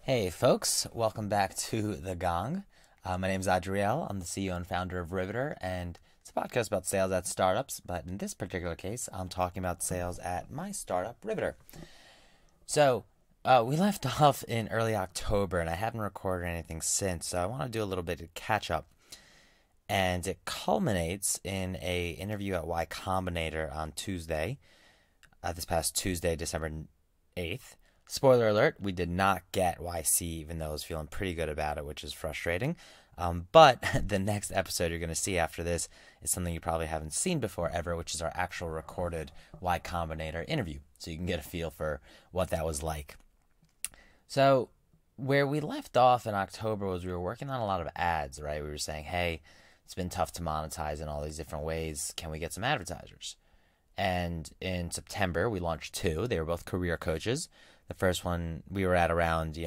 Hey folks, welcome back to The Gong. My name is Adriel. I'm the CEO and founder of Riveter, and it's a podcast about sales at startups, but in this particular case, I'm talking about sales at my startup, Riveter. So, we left off in early October, and I haven't recorded anything since, so I want to do a little bit of catch up. And it culminates in a interview at Y Combinator on Tuesday, this past Tuesday, December 8th. Spoiler alert, we did not get YC, even though I was feeling pretty good about it, which is frustrating. But the next episode you're going to see after this is something you probably haven't seen before ever, which is our actual recorded Y Combinator interview. So you can get a feel for what that was like. So where we left off in October was we were working on a lot of ads, right? We were saying, hey, it's been tough to monetize in all these different ways. Can we get some advertisers? And in September, we launched two. They were both career coaches. The first one, we were at around,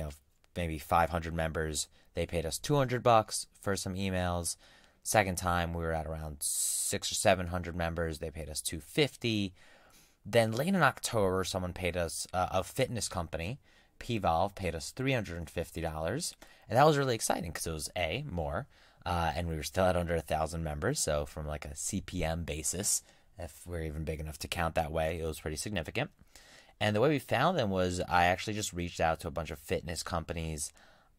maybe 500 members. They paid us $200 for some emails. Second time, we were at around 600 or 700 members. They paid us $250. Then late in October, someone paid us, a fitness company, P-Volve, paid us $350. And that was really exciting because it was more, and we were still at under 1,000 members. So from like a CPM basis, if we're even big enough to count that way, it was pretty significant. And the way we found them was I actually just reached out to a bunch of fitness companies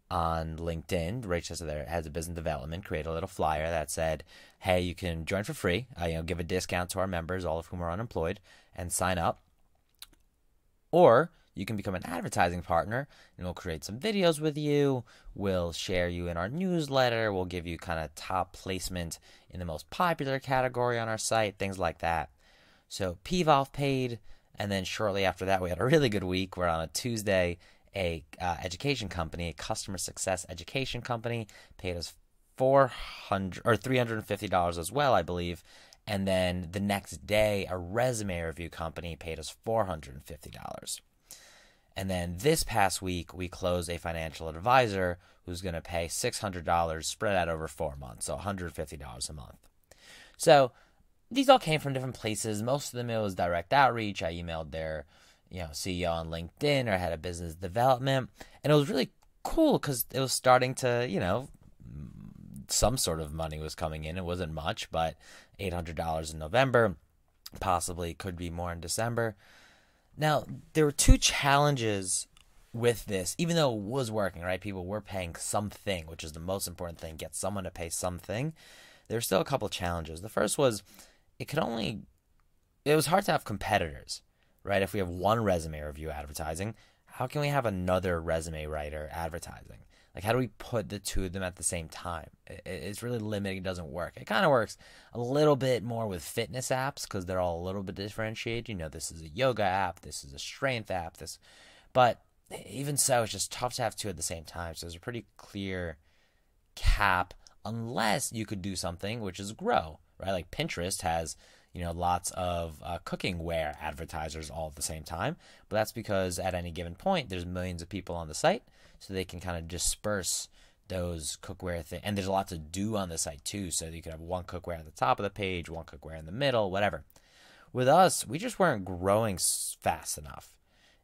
on LinkedIn, reached out to their heads of business development, created a little flyer that said, hey, you can join for free, give a discount to our members, all of whom are unemployed, and sign up. Or you can become an advertising partner, and we'll create some videos with you. We'll share you in our newsletter. We'll give you kind of top placement in the most popular category on our site, things like that. So P-Volve paid. And then shortly after that, we had a really good week where on a Tuesday, a education company, a customer success education company, paid us $350 as well, I believe. And then the next day, a resume review company paid us $450. And then this past week, we closed a financial advisor who's going to pay $600 spread out over 4 months, so $150 a month. So these all came from different places. Most of them, it was direct outreach. I emailed their, CEO on LinkedIn or head of business development. And it was really cool because it was starting to, some sort of money was coming in. It wasn't much, but $800 in November, possibly could be more in December. Now, there were two challenges with this, even though it was working, right? People were paying something, which is the most important thing, get someone to pay something. There were still a couple of challenges. The first was, it was hard to have competitors, right? If we have one resume review advertising, how can we have another resume writer advertising? Like, how do we put the two of them at the same time? It's really limiting. It doesn't work. It kind of works a little bit more with fitness apps because they're all a little bit differentiated. This is a yoga app. This is a strength app. But even so, it's just tough to have two at the same time. So there's a pretty clear cap unless you could do something, which is grow, right? Like Pinterest has, lots of cooking wear advertisers all at the same time. But that's because at any given point, there's millions of people on the site. So they can kind of disperse those cookware things. And there's a lot to do on the site too. So you could have one cookware at the top of the page, one cookware in the middle, whatever. With us, we just weren't growing fast enough.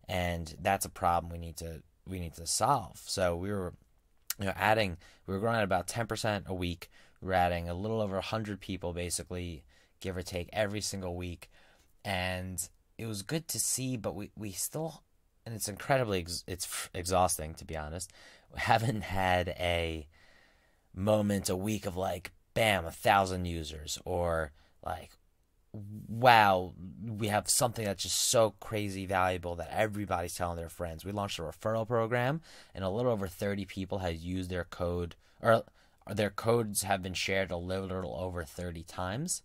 And that's a problem we need to solve. So we were we were growing at about 10% a week. We were adding a little over 100 people, basically, give or take, every single week. And it was good to see, but we still, and it's incredibly, it's exhausting, to be honest. We haven't had a moment, a week of like, bam, 1,000 users, or like, wow, we have something that's just so crazy valuable that everybody's telling their friends. We launched a referral program, and a little over 30 people have used their code, or their codes have been shared a little over 30 times,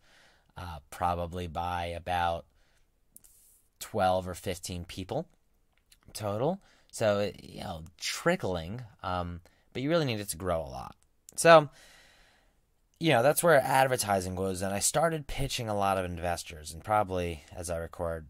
probably by about 12 or 15 people total. So, trickling, but you really need it to grow a lot. So, that's where advertising was, and I started pitching a lot of investors, and probably as I record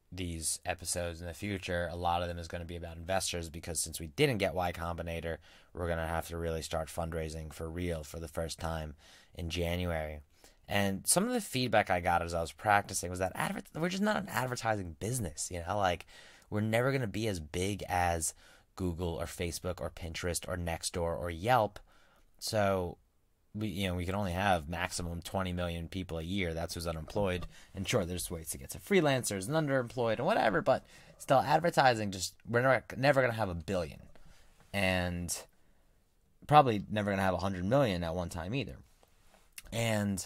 these episodes in the future, a lot of them is going to be about investors, because since we didn't get Y Combinator, we're going to have to really start fundraising for real for the first time in January. And some of the feedback I got as I was practicing was that we're just not an advertising business, like we're never going to be as big as Google or Facebook or Pinterest or Nextdoor or Yelp. So we can only have maximum 20 million people a year. That's who's unemployed. And sure, there's ways to get to freelancers and underemployed and whatever, but still, advertising, we're never going to have a billion. And probably never going to have 100 million at one time either. And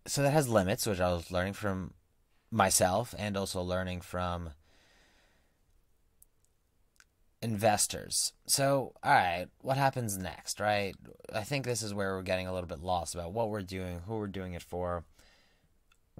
so that has limits, which I was learning from myself and also learning from investors. So, all right, what happens next, right? I think this is where we're getting a little bit lost about what we're doing, who we're doing it for.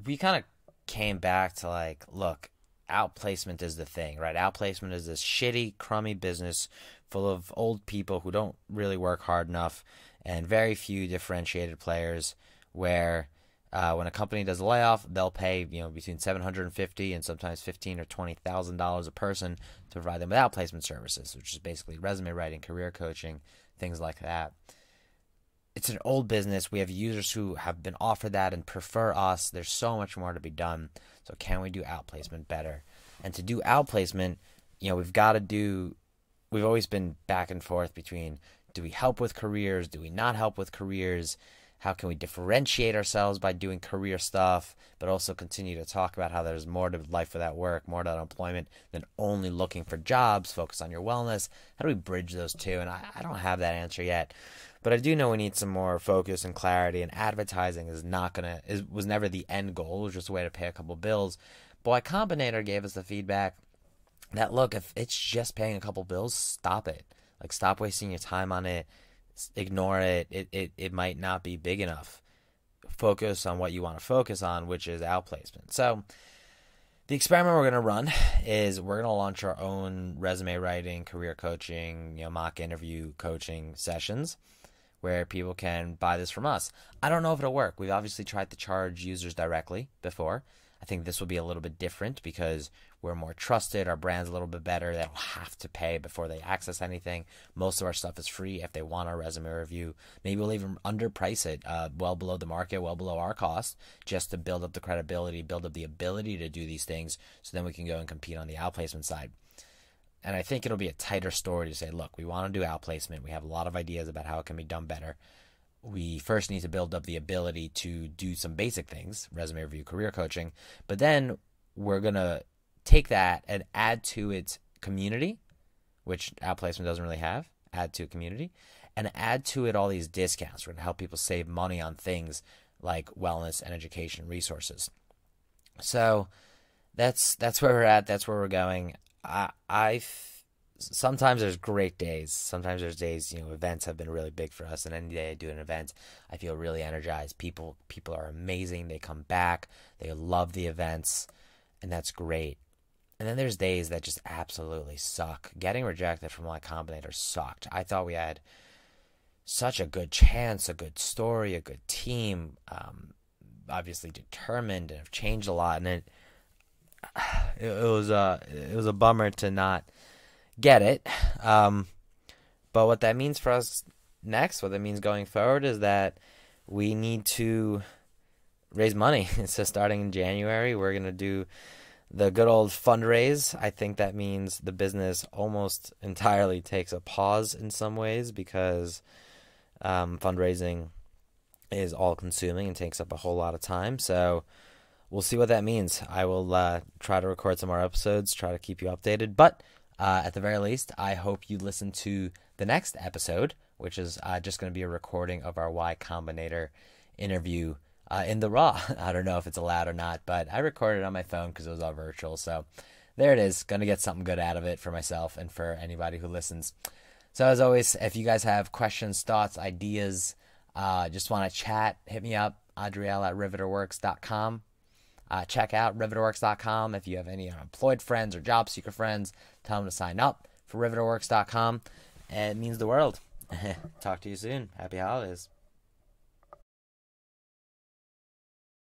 We kind of came back to like, look, outplacement is the thing, right? Outplacement is this shitty, crummy business full of old people who don't really work hard enough and very few differentiated players where when a company does a layoff, they'll pay between $750 and sometimes $15,000 or $20,000 a person to provide them with outplacement services, which is basically resume writing, career coaching, things like that. It's an old business. We have users who have been offered that and prefer us. There's so much more to be done. So can we do outplacement better? And to do outplacement, we've always been back and forth between, do we help with careers? Do we not help with careers? How can we differentiate ourselves by doing career stuff, but also continue to talk about how there's more to life without work, more to employment than only looking for jobs, focus on your wellness? How do we bridge those two? And I don't have that answer yet, but I do know we need some more focus and clarity, and advertising was never the end goal. It was just a way to pay a couple bills. But Y Combinator gave us the feedback that, look, if it's just paying a couple bills, stop it. Like, stop wasting your time on it. Ignore it. It might not be big enough. Focus on what you want to focus on, which is outplacement. So the experiment we're going to run is we're going to launch our own resume writing, career coaching, mock interview coaching sessions where people can buy this from us. I don't know if it'll work. We've obviously tried to charge users directly before. I think this will be a little bit different because we're more trusted. Our brand's a little bit better. They don't have to pay before they access anything. Most of our stuff is free if they want our resume review. Maybe we'll even underprice it well below the market, well below our cost, just to build up the credibility, build up the ability to do these things, so then we can go and compete on the outplacement side. And I think it'll be a tighter story to say, look, we want to do outplacement. We have a lot of ideas about how it can be done better. We first need to build up the ability to do some basic things, resume review, career coaching, but then we're going to take that and add to its community, which outplacement doesn't really have, add to a community, and add to it all these discounts. We're going to help people save money on things like wellness and education resources. So that's where we're at. That's where we're going. Sometimes there's great days. Sometimes there's days, events have been really big for us. And any day I do an event, I feel really energized. People are amazing. They come back. They love the events. And that's great. And then there's days that just absolutely suck. Getting rejected from Y Combinator sucked. I thought we had such a good chance, a good story, a good team, obviously determined and have changed a lot. And it was a bummer to not get it. But what that means for us next, what that means going forward, is that we need to raise money. So starting in January, we're going to do the good old fundraise. I think that means the business almost entirely takes a pause in some ways because fundraising is all consuming and takes up a whole lot of time. So we'll see what that means. I will try to record some more episodes, try to keep you updated. But at the very least, I hope you listen to the next episode, which is just going to be a recording of our Y Combinator interview in the raw. I don't know if it's allowed or not, but I recorded it on my phone because it was all virtual. So there it is. Going to get something good out of it for myself and for anybody who listens. So as always, if you guys have questions, thoughts, ideas, just want to chat, hit me up, adriel@riveterworks.com. Check out riveterworks.com. If you have any employed friends or job seeker friends, tell them to sign up for riveterworks.com. It means the world. Talk to you soon. Happy holidays.